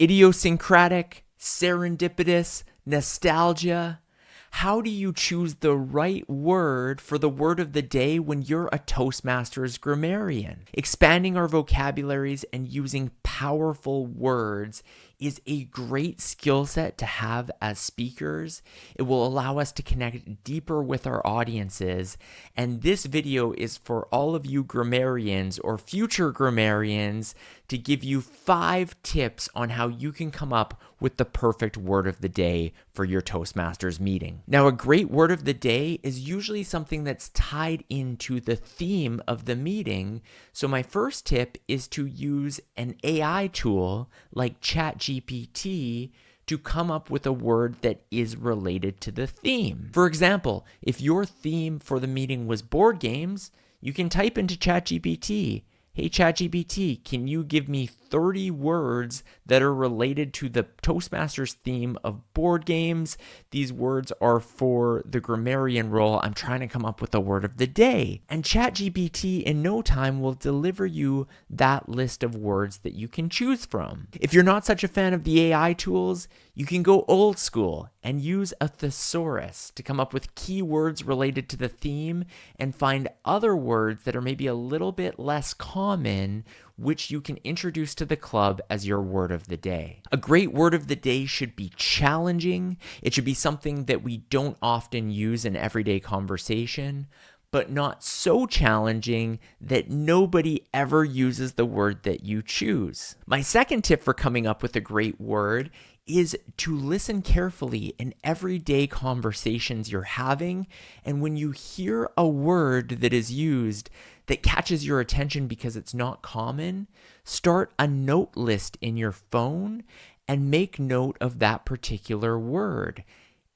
Idiosyncratic, serendipitous, nostalgia. How do you choose the right word for the word of the day when you're a Toastmasters grammarian? Expanding our vocabularies and using powerful words is a great skill set to have as speakers. It will allow us to connect deeper with our audiences. And this video is for all of you grammarians or future grammarians to give you 5 tips on how you can come up with the perfect word of the day for your Toastmasters meeting. Now, a great word of the day is usually something that's tied into the theme of the meeting. So my first tip is to use an AI tool like ChatGPT to come up with a word that is related to the theme. For example, if your theme for the meeting was board games, you can type into ChatGPT, "Hey ChatGPT, can you give me 30 words that are related to the Toastmasters theme of board games? These words are for the grammarian role. I'm trying to come up with a word of the day." And ChatGPT in no time will deliver you that list of words that you can choose from. If you're not such a fan of the AI tools, you can go old school and use a thesaurus to come up with keywords related to the theme and find other words that are maybe a little bit less common, which you can introduce to the club as your word of the day. A great word of the day should be challenging. It should be something that we don't often use in everyday conversation, but not so challenging that nobody ever uses the word that you choose. My second tip for coming up with a great word is to listen carefully in everyday conversations you're having, and when you hear a word that is used that catches your attention because it's not common, start a note list in your phone and make note of that particular word.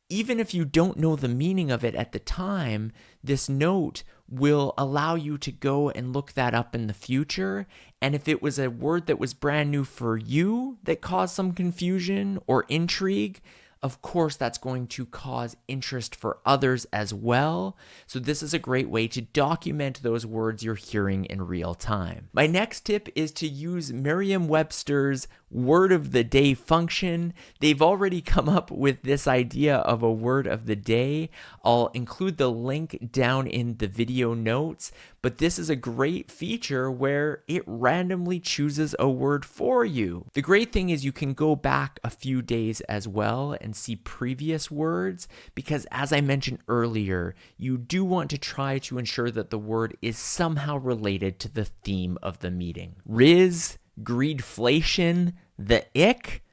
Even if you don't know the meaning of it at the time, this note will allow you to go and look that up in the future. And if it was a word that was brand new for you that caused some confusion or intrigue, of course, that's going to cause interest for others as well. So this is a great way to document those words you're hearing in real time. My next tip is to use Merriam-Webster's Word of the Day function. They've already come up with this idea of a word of the day. I'll include the link down in the video notes, but this is a great feature where it randomly chooses a word for you. The great thing is you can go back a few days as well and see previous words, because as I mentioned earlier, you do want to try to ensure that the word is somehow related to the theme of the meeting. Riz, greedflation, the ick.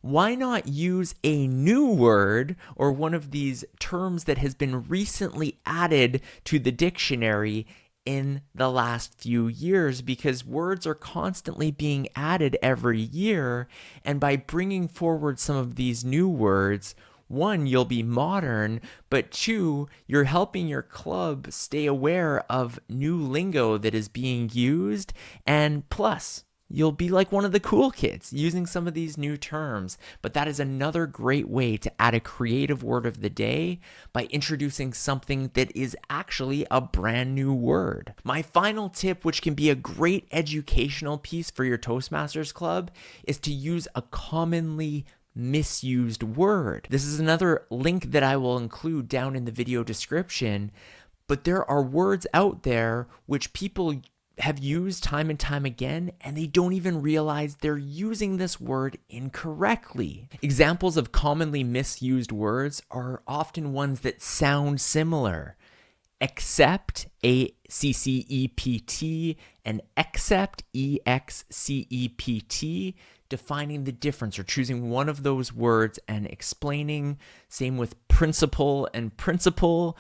Why not use a new word or one of these terms that has been recently added to the dictionary in the last few years, because words are constantly being added every year, and by bringing forward some of these new words, 1, you'll be modern, but 2, you're helping your club stay aware of new lingo that is being used, and plus, you'll be like one of the cool kids using some of these new terms. But that is another great way to add a creative word of the day by introducing something that is actually a brand new word. My final tip, which can be a great educational piece for your Toastmasters club, is to use a commonly misused word. This is another link that I will include down in the video description, but there are words out there which people have used time and time again, and they don't even realize they're using this word incorrectly. Examples of commonly misused words are often ones that sound similar. Accept, A-C-C-E-P-T, and except, E-X-C-E-P-T, defining the difference or choosing one of those words and explaining. Same with principle and principle.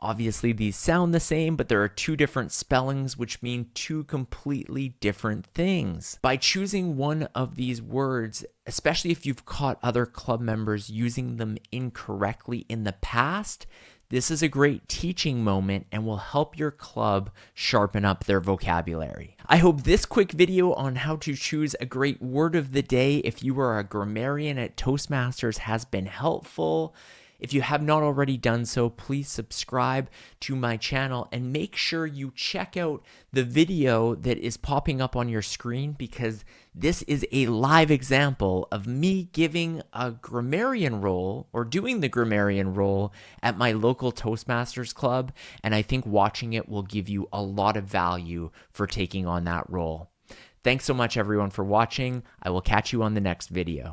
Obviously, these sound the same, but there are 2 different spellings, which mean 2 completely different things. By choosing one of these words, especially if you've caught other club members using them incorrectly in the past, this is a great teaching moment and will help your club sharpen up their vocabulary. I hope this quick video on how to choose a great word of the day if you are a grammarian at Toastmasters has been helpful. If you have not already done so, please subscribe to my channel and make sure you check out the video that is popping up on your screen, because this is a live example of me giving a grammarian role or doing the grammarian role at my local Toastmasters club, and I think watching it will give you a lot of value for taking on that role. Thanks so much, everyone, for watching. I will catch you on the next video.